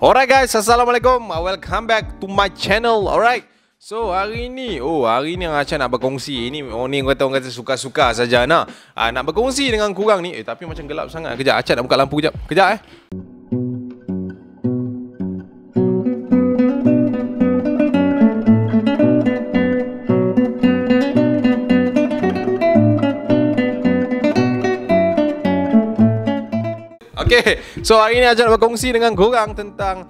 Alright guys, Assalamualaikum. Welcome back to my channel. Alright. So hari ni yang Acah nak berkongsi. Ini ni orang kata suka-suka saja nak berkongsi dengan kurang ni. Tapi macam gelap sangat. Kejap Acah nak buka lampu kejap. Kejap Okay, so hari ni Acah nak berkongsi dengan korang tentang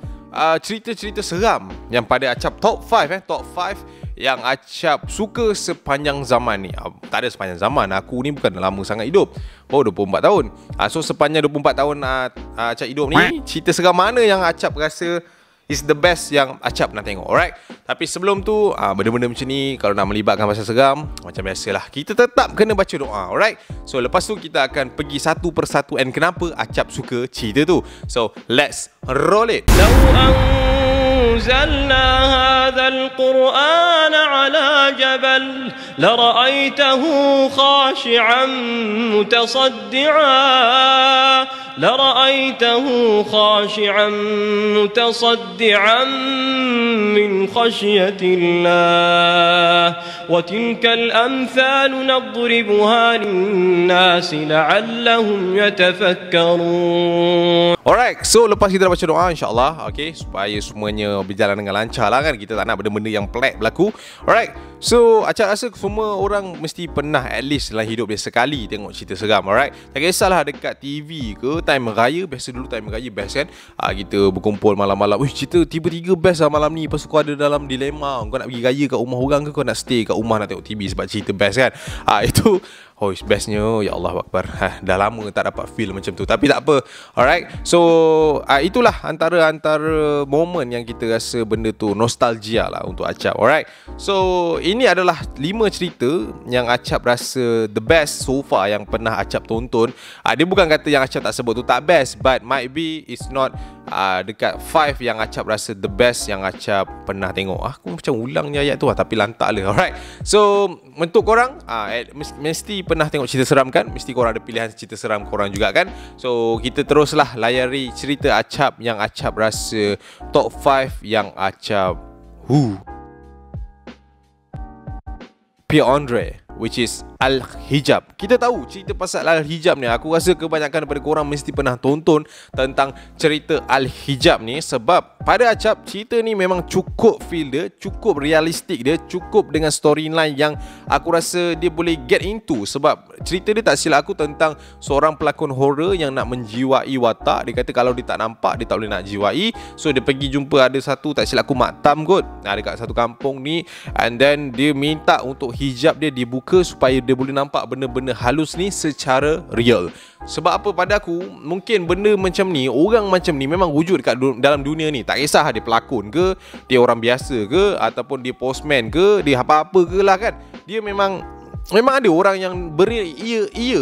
cerita-cerita seram yang pada Acap top 5 top 5 yang Acap suka sepanjang zaman ni. Tak ada sepanjang zaman, aku ni bukan lama sangat hidup, baru 24 tahun. So sepanjang 24 tahun Acap hidup ni, cerita seram mana yang Acap rasa is the best yang Acap nak tengok. Alright. Tapi sebelum tu benda-benda macam ni kalau nak melibatkan pasal seram, macam biasalah kita tetap kena baca doa. Alright. So lepas tu kita akan pergi satu persatu and kenapa Acap suka cerita tu. So let's roll it. أنزلنا هذا القرآن على جبل لرأيته خاشعا متصدعا من خشية الله وتلك الأمثال نضربها للناس لعلهم يتفكرون. Alright, so lepas kita dah baca doa insyaAllah, okay, supaya semuanya berjalan dengan lancar lah kan. Kita tak nak benda-benda yang pelik berlaku. Alright, so Acap rasa semua orang mesti pernah at least dalam hidup dia sekali tengok cerita seram. Alright, tak kisahlah dekat TV ke, time raya. Biasa dulu time raya best kan, kita berkumpul malam-malam. Cerita tiba-tiba best lah malam ni. Lepas tu kau ada dalam dilema, kau nak pergi raya kat rumah orang ke kau nak stay kat rumah nak tengok TV sebab cerita best kan. Itu bestnya, ya Allah Akbar. Dah lama tak dapat feel macam tu. Tapi tak apa. Alright. So itulah antara momen yang kita rasa benda tu nostalgia lah untuk Acap. Alright. So ini adalah 5 cerita yang Acap rasa the best so far yang pernah Acap tonton. Dia bukan kata yang Acap tak sebut tu tak best, but might be it's not dekat 5 yang Acap rasa the best yang Acap pernah tengok. Aku macam ulangnya ayat tu lah, tapi lantak lah. Alright. So untuk korang mesti pernah tengok cerita seram kan? Mesti korang ada pilihan cerita seram korang juga kan? So kita teruslah layari cerita Acap yang Acap rasa top 5 yang Acap Pierre Andre, which is Al-Hijab. Kita tahu cerita pasal Al-Hijab ni, aku rasa kebanyakan daripada korang mesti pernah tonton tentang cerita Al-Hijab ni. Sebab pada Acap cerita ni memang cukup feel dia, cukup realistik dia, cukup dengan storyline yang aku rasa dia boleh get into. Sebab cerita dia tak silap aku tentang seorang pelakon horror yang nak menjiwai watak. Dia kata kalau dia tak nampak dia tak boleh nak jiwai. So dia pergi jumpa ada satu, tak silap aku maktam kot, dekat satu kampung ni. And then dia minta untuk hijab dia dibuka supaya dia boleh nampak benda-benda halus ni secara real. Sebab apa pada aku, mungkin benda macam ni, orang macam ni memang wujud dekat dalam dunia ni. Tak kisah dia pelakon ke, dia orang biasa ke, ataupun dia postman ke, dia apa-apa ke lah kan. Dia memang ada orang yang beria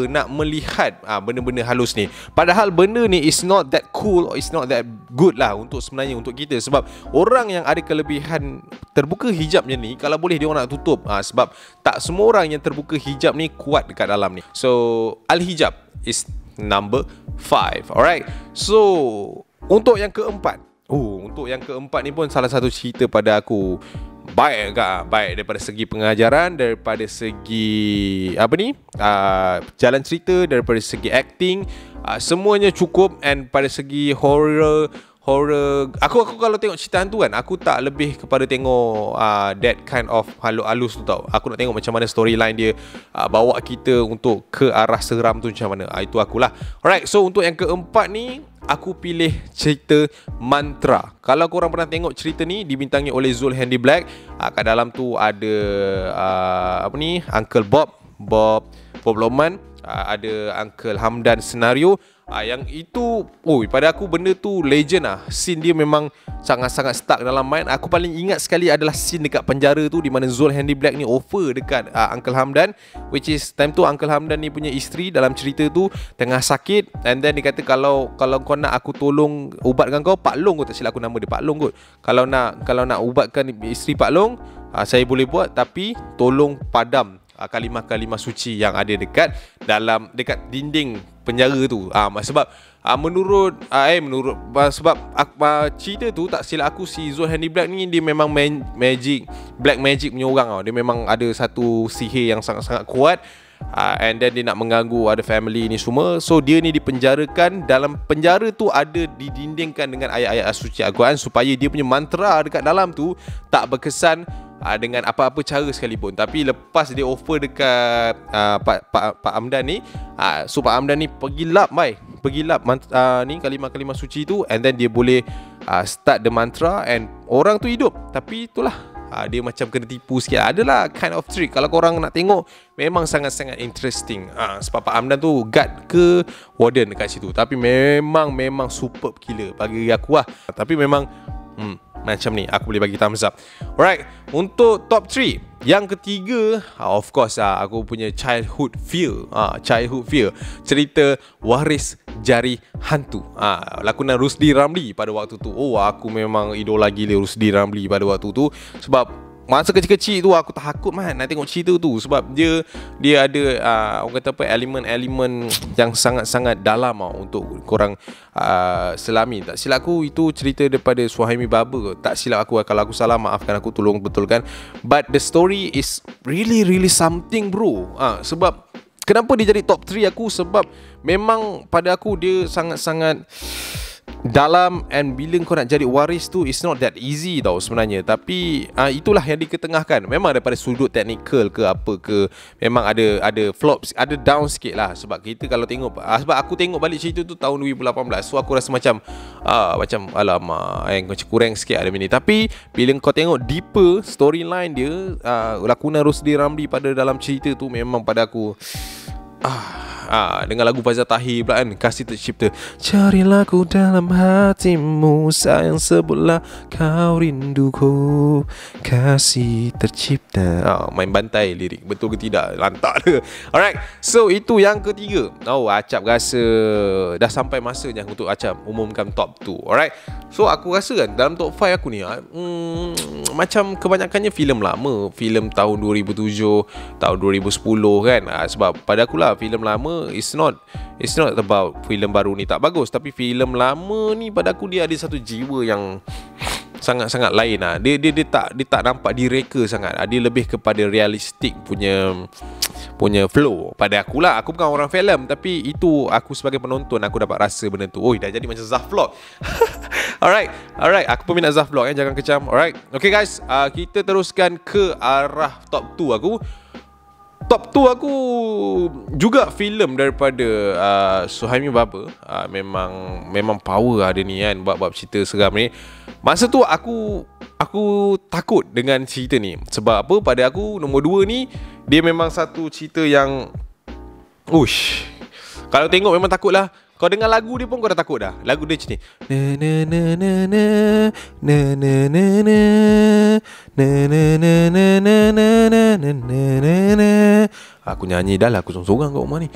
nak melihat benda-benda halus ni. Padahal benda ni is not that cool or is not that good lah sebenarnya untuk kita. Sebab orang yang ada kelebihan terbuka hijabnya ni, kalau boleh dia orang nak tutup. Sebab tak semua orang yang terbuka hijab ni kuat dekat dalam ni. So Al-Hijab is number 5. Alright. So untuk yang keempat, untuk yang keempat ni pun salah satu cerita pada aku baik daripada segi pengajaran, daripada segi jalan cerita, daripada segi acting, semuanya cukup. And pada segi horror, aku kalau tengok cerita hantu kan, aku tak lebih kepada tengok that kind of halus tu tau. Aku nak tengok macam mana storyline dia bawa kita untuk ke arah seram tu macam mana. Itu akulah. Alright, so untuk yang keempat ni aku pilih cerita Mantra. Kalau korang pernah tengok cerita ni, dibintangi oleh Zul Handy Black. Kat dalam tu ada Uncle Bob Loman, ada Uncle Hamdan senario. Yang itu pada aku benda tu legend lah. Scene dia memang sangat-sangat stuck dalam mind. Aku paling ingat sekali adalah scene dekat penjara tu, di mana Zul Handy Black ni offer dekat Uncle Hamdan, which is time tu Uncle Hamdan ni punya isteri dalam cerita tu tengah sakit. And then dia kata kalau kau nak aku tolong ubatkan kau, Pak Long kot, tak silap aku nama dia Pak Long kot. Kalau nak ubatkan isteri Pak Long, saya boleh buat, tapi tolong padam kalimah-kalimah suci yang ada dekat dinding penjara tu. Sebab menurut sebab cerita tu, tak silap aku, si Zul Handy Black ni dia memang black magic punya orang tau. Dia memang ada satu sihir yang sangat-sangat kuat. And then dia nak mengganggu ada family ni semua. So dia ni dipenjarakan. Dalam penjara tu ada didindingkan dengan ayat-ayat suci Al-Quran, supaya dia punya mantra dekat dalam tu tak berkesan dengan apa-apa cara sekalipun. Tapi lepas dia offer dekat Pak Amdan ni, so Pak Amdan ni pergi lap ni kalimah-kalimah suci tu, and then dia boleh start the mantra and orang tu hidup. Tapi itulah, dia macam kena tipu sikit. Adalah kind of trick. Kalau korang nak tengok, memang sangat-sangat interesting. Sebab Pak Amdan tu guard ke warden dekat situ. Tapi memang superb gila bagi aku lah. Tapi memang macam ni, aku boleh bagi thumbs up. Alright, untuk top 3, yang ketiga, of course aku punya childhood fear. Cerita Waris Jari Hantu, lakonan Rusdi Ramli pada waktu tu. Aku memang idola gila Rusdi Ramli pada waktu tu. Sebab masa kecil-kecil tu aku takut nak tengok cerita tu. Sebab dia ada orang kata apa, elemen-elemen yang sangat-sangat dalam untuk korang selami. Tak silap aku itu cerita daripada Suhaimi Baba. Tak silap aku, kalau aku salah maafkan aku, tolong betulkan. But the story is really something bro. Sebab kenapa dia jadi top 3 aku, sebab memang pada aku dia sangat-sangat dalam. And bila kau nak jadi waris tu, it's not that easy tau sebenarnya. Tapi itulah yang diketengahkan. Memang daripada sudut teknikal ke apa ke, memang ada flops, ada down sikit lah. Sebab kita kalau tengok, sebab aku tengok balik cerita tu tahun 2018, so aku rasa macam alamak, macam kurang sikit ada benda. Tapi bila kau tengok deeper storyline dia, lakonan Rusdi Ramli pada dalam cerita tu, memang pada aku dengan lagu Faizal Tahir pula kan, Kasih Tercipta. Carilah ku dalam hatimu, sayang sebutlah kau rinduku, kasih tercipta. Main bantai lirik, betul ke tidak? Lantak dia. Alright, so itu yang ketiga. Acap rasa dah sampai masanya untuk Acap umumkan top 2. Alright, so aku rasa kan dalam top 5 aku ni macam kebanyakannya filem lama, filem tahun 2007, tahun 2010 kan. Sebab pada akulah filem lama, it's not about filem baru ni tak bagus, tapi filem lama ni pada aku dia ada satu jiwa yang sangat-sangat lain lah. Dia tak nampak direka sangat. Dia lebih kepada realistik punya flow pada aku lah. Aku bukan orang filem, tapi itu aku sebagai penonton aku dapat rasa benda tu. Dah jadi macam Zaf Vlog. Alright, aku peminat Zaf Vlog jangan kecam. Alright, okay guys, kita teruskan ke arah top 2 aku. Top 2 aku juga filem daripada Suhaimi Baba. Memang power ada ni kan, bab cerita seram ni. Masa tu aku takut dengan cerita ni. Sebab apa? Pada aku nombor 2 ni dia memang satu cerita yang kalau tengok memang takut lah. Kau dengar lagu dia pun kau dah takut dah. Lagu dia macam ni. Aku nyanyi dah lah, aku sorang-sorang kat rumah ni.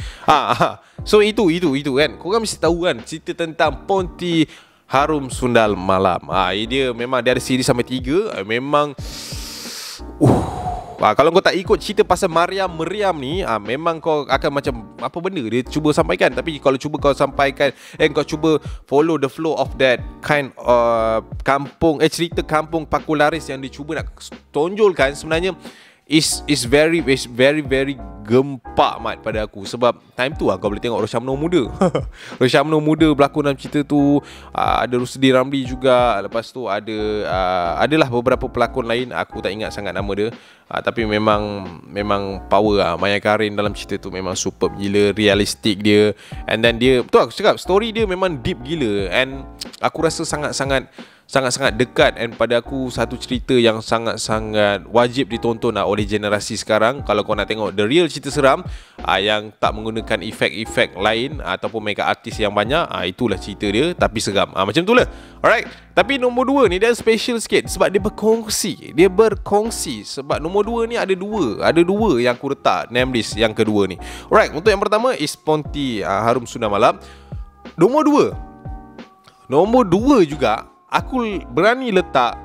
So itu kan. Korang mesti tahu kan cerita tentang Ponti Harum Sundal Malam. Dia memang dia ada siri sampai 3. Memang kalau kau tak ikut cerita pasal Meriam ni, memang kau akan macam apa benda dia cuba sampaikan. Tapi kalau cuba kau sampaikan, kau cuba follow the flow of that kind cerita kampung Pakularis yang dia cuba nak tonjolkan, sebenarnya is very gempak mat pada aku. Sebab time tu kau boleh tengok Rosyamno muda. Rosyamno muda berlakon dalam cerita tu. Ada Rusdi Ramli juga. Lepas tu adalah beberapa pelakon lain, aku tak ingat sangat nama dia. Tapi memang power lah. Maya Karin dalam cerita tu memang superb gila, realistik dia. And then dia, betul aku cakap, story dia memang deep gila. And aku rasa sangat-sangat dekat. And pada aku satu cerita yang sangat-sangat wajib ditonton oleh generasi sekarang. Kalau kau nak tengok the real cerita seram yang tak menggunakan efek-efek lain ataupun makeup artist yang banyak, itulah cerita dia tapi seram. Macam tu lah. Alright, tapi nombor 2 ni dia special sikit sebab dia berkongsi. Sebab nombor 2 ni ada dua yang aku letak name list yang kedua ni. Alright, untuk yang pertama is Ponti Harum Sundal Malam. Nombor 2 juga aku berani letak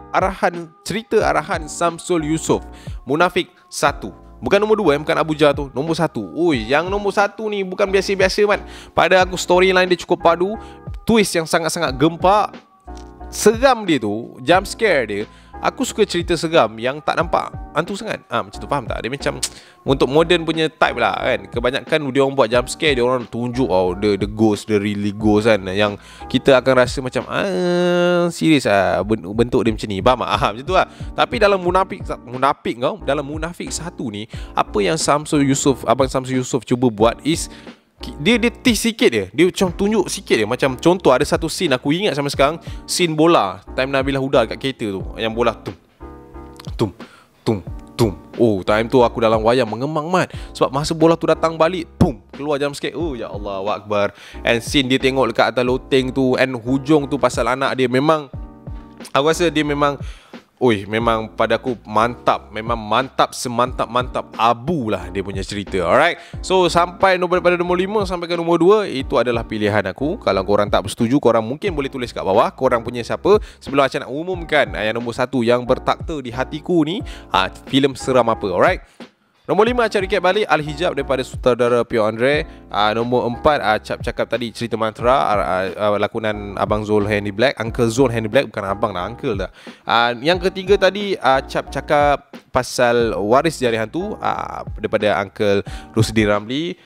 cerita arahan Samsul Yusof, Munafik 1. Bukan nombor 2, bukan Abuja tu. Nombor 1. Oi, yang nombor 1 ni bukan biasa-biasa man. Pada aku storyline dia cukup padu, twist yang sangat-sangat gempak. Seram dia tu, jump scare dia. Aku suka cerita seram yang tak nampak hantu sangat. Macam tu, faham tak? Dia macam untuk modern punya type lah kan. Kebanyakan dia orang buat jump scare, dia orang tunjuk the ghost, the really ghost kan, yang kita akan rasa macam serius bentuk dia macam ni. Faham tak? Macam tu lah. Tapi dalam Munafik kau, dalam Munafik 1 ni, apa yang Abang Samsul Yusof cuba buat is dia tease sikit dia. Dia macam tunjuk sikit dia. Macam contoh ada satu scene aku ingat sampai sekarang, scene bola time Nabila Huda kat kereta tu, yang bola tum. Oh, time tu aku dalam wayang mengemang mat. Sebab masa bola tu datang balik, boom, keluar jump scare. Oh ya Allah, Akbar. And scene dia tengok dekat atas loteng tu, and hujung tu pasal anak dia. Memang aku rasa dia memang pada aku mantap. Memang mantap, semantap-mantap Abu lah dia punya cerita. Alright. So sampai daripada nombor 5 sampai ke nombor 2, itu adalah pilihan aku. Kalau korang tak bersetuju, korang mungkin boleh tulis kat bawah korang punya siapa. Sebelum Acah nak umumkan yang nombor 1 yang bertakta di hatiku ni, filem seram apa. Alright. Nombor 5 Acah recap balik Al-Hijab daripada sutradara Pio Andre. Nombor 4 Acap cakap tadi cerita mantra, lakonan Abang Zul Henry Black, Uncle Zul Henry Black, bukan abang dah, uncle dah. Yang ketiga tadi Acap cakap pasal Waris Jari Hantu daripada Uncle Rusdi Ramli.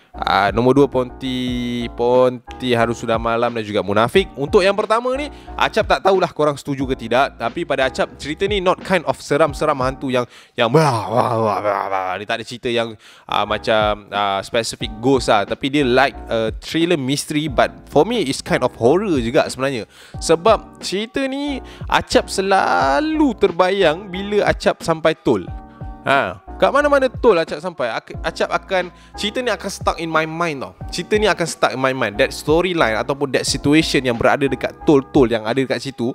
Nombor 2 Ponti Harus Sudah Malam dan juga Munafik. Untuk yang pertama ni, Acap tak tahulah korang setuju ke tidak, tapi pada Acap cerita ni not kind of seram-seram hantu yang dia tak ada cerita yang macam specific ghost lah, tapi dia like thriller mystery, but for me it's kind of horror juga sebenarnya. Sebab cerita ni Acap selalu terbayang bila Acap sampai tol. Kat mana-mana tol Acap sampai, Acap akan, cerita ni akan stuck in my mind tau. Cerita ni akan stuck in my mind. That storyline ataupun that situation yang berada dekat tol-tol yang ada dekat situ,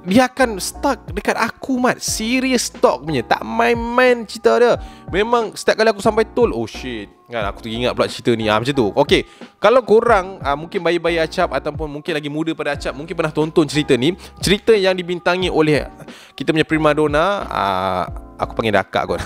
dia akan stuck dekat aku mat. Serious talk punya, tak main-main cerita dia. Memang setiap kali aku sampai tol, oh shit kan, aku teringat pula cerita ni. Macam tu. Okay, kalau korang mungkin bayi-bayi Acap ataupun mungkin lagi muda pada Acap, mungkin pernah tonton cerita ni. Cerita yang dibintangi oleh kita punya primadona, aku panggil dia akak kot,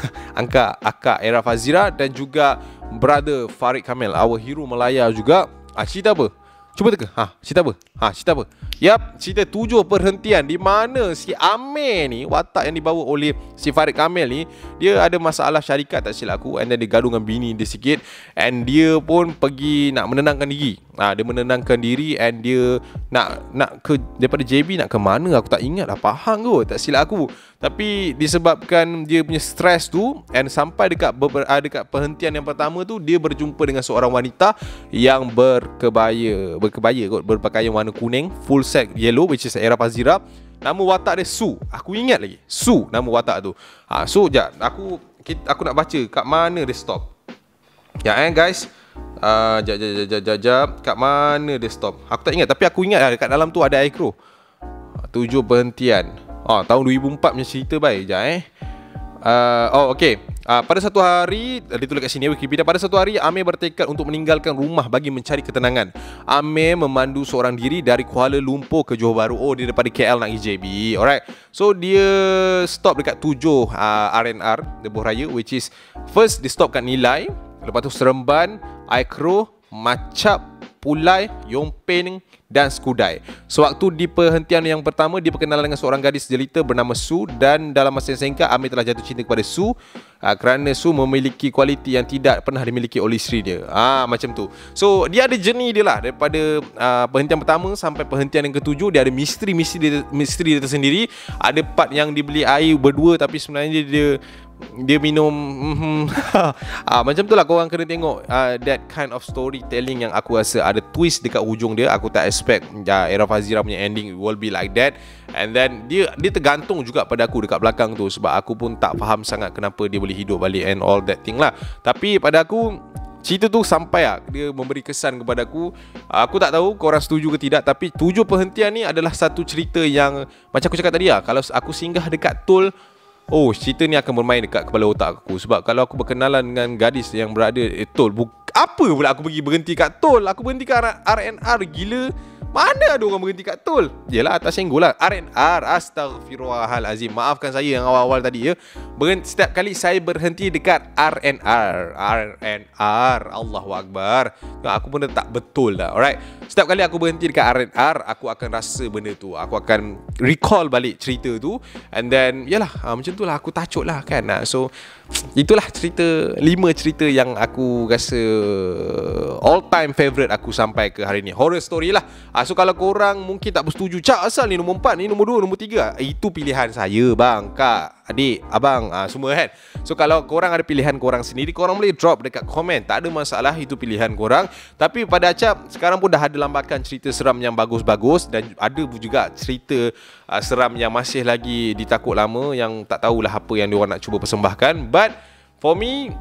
Akak Era Fazira, dan juga brother Farid Kamil, our hero Melaya juga. Cerita apa? Cuba teka. Cerita apa? Cerita apa? Yap, cerita 7 perhentian, di mana si Amir ni, watak yang dibawa oleh si Farid Kamil ni, dia ada masalah syarikat tak silap aku, and then dia gaduh dengan bini dia sikit, and dia pun pergi nak menenangkan diri. Dia menenangkan diri, and dia nak ke daripada JB nak ke mana aku tak ingat dah, Pahang kot tak silap aku. Tapi disebabkan dia punya stres tu, and sampai dekat perhentian yang pertama tu, dia berjumpa dengan seorang wanita yang berpakaian warna kuning, full set yellow, which is Era Fazira. Nama watak dia Su. Aku ingat lagi, Su nama watak tu. So jap, aku nak baca kat mana dia stop. Guys. Jap. Kat mana dia stop? Aku tak ingat, tapi aku ingat lah dekat dalam tu ada ikro. 7 perhentian. Tahun 2004 punya cerita baik. Okay. Pada satu hari, ditulis kat sini Wikipedia, pada satu hari Amir bertekad untuk meninggalkan rumah bagi mencari ketenangan. Amir memandu seorang diri dari Kuala Lumpur ke Johor Bahru. Dia daripada KL nak pergi JB. Alright. So dia stop dekat 7 RNR Lebuh Raya, which is first dia stop kat Nilai, lepas tu Seremban, Aikro, Macap, Pulai, Yongpeng dan Skudai. Sewaktu di perhentian yang pertama, dia berkenalan dengan seorang gadis jelita bernama Su, dan dalam masa yang singkat Amir telah jatuh cinta kepada Su kerana Su memiliki kualiti yang tidak pernah dimiliki oleh isteri dia. Macam tu. So dia ada journey dia lah, daripada perhentian pertama sampai perhentian yang ketujuh. Dia ada misteri dia tersendiri. Ada part yang dibeli air berdua, tapi sebenarnya dia minum macam tu lah. Korang kena tengok that kind of storytelling yang aku rasa ada twist dekat hujung dia. Aku tak expect Era Fazira punya ending will be like that. And then dia tergantung juga pada aku dekat belakang tu, sebab aku pun tak faham sangat kenapa dia boleh hidup balik and all that thing lah. Tapi pada aku cerita tu sampai dia memberi kesan kepada aku. Aku tak tahu korang setuju ke tidak, tapi 7 perhentian ni adalah satu cerita yang macam aku cakap tadi kalau aku singgah dekat tol, cerita ni akan bermain dekat kepala otak aku. Sebab kalau aku berkenalan dengan gadis yang berada tol, apa pula aku pergi berhenti kat tol? Aku berhenti kat RNR, gila. Mana ada orang berhenti kat tol? Yelah, atas senggol lah. RNR, astaghfirullahalazim. Maafkan saya yang awal-awal tadi ya. Setiap kali saya berhenti dekat RNR, Allahu Akbar. Aku pun tak betul dah. Alright. Setiap kali aku berhenti dekat RNR, aku akan rasa benda tu. Aku akan recall balik cerita tu. And then, yalah, macam tu lah. Aku tajuk lah kan. So, itulah cerita 5 cerita yang aku rasa all time favourite aku sampai ke hari ni. Horror story lah. So kalau korang mungkin tak bersetuju, Cak asal ni nombor 4, ni nombor 2, nombor 3, itu pilihan saya bang, kak, adik, abang, semua kan. So kalau korang ada pilihan korang sendiri, korang boleh drop dekat komen. Tak ada masalah, itu pilihan korang. Tapi pada Acap sekarang pun dah ada lambakan cerita seram yang bagus-bagus. Dan ada juga cerita seram yang masih lagi ditakut lama, yang tak tahulah apa yang diorang nak cuba persembahkan. But for me,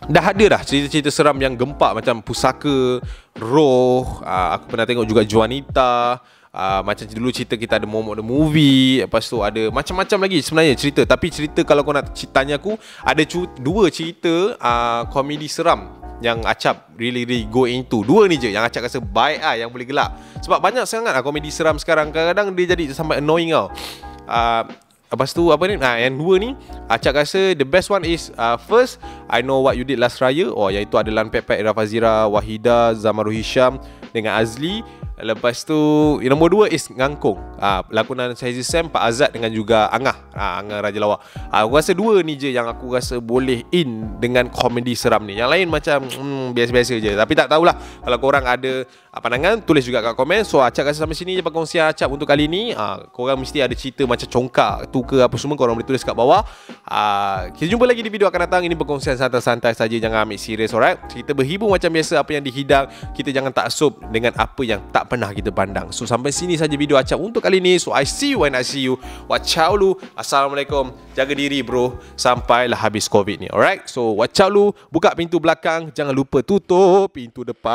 dah ada dah cerita-cerita seram yang gempak, macam Pusaka, Roh, aku pernah tengok juga Juanita, macam dulu cerita kita ada Momok the Movie. Lepas tu ada macam-macam lagi sebenarnya cerita. Tapi cerita kalau kau nak tanya aku, ada 2 cerita komedi seram yang Acap really go into. 2 ni je yang Acap rasa baik yang boleh gelak. Sebab banyak sangat komedi seram sekarang, kadang-kadang dia jadi sampai annoying tau. Lepas tu apa ni? Yang 2 ni Acap rasa the best one is first, I Know What You Did Last Raya. Iaitu adalah Pepek, Ira Fazira, Wahida, Zamarul Hisham dengan Azli. Lepas tu nombor 2 is Ngangkung, lakonan Syahizul Sam, Pak Azad dengan juga Angah Raja Lawak. Aku rasa 2 ni je yang aku rasa boleh in dengan komedi seram ni. Yang lain macam biasa-biasa je. Tapi tak tahulah, kalau korang ada pandangan, tulis juga kat komen. So Acap rasa sampai sini je perkongsian Acap untuk kali ni. Korang mesti ada cerita macam congkak tu ke apa semua, korang boleh tulis kat bawah. Kita jumpa lagi di video akan datang. Ini perkongsian santai-santai saja, jangan ambil serius, alright. Kita berhibur macam biasa, apa yang dihidang kita jangan taksub dengan apa yang tak pernah kita pandang. So sampai sini saja video Acap untuk kali ni. So I see you when I see you. Wacau lu. Assalamualaikum. Jaga diri bro, sampailah habis COVID ni, alright. So wacau lu. Buka pintu belakang, jangan lupa tutup pintu depan.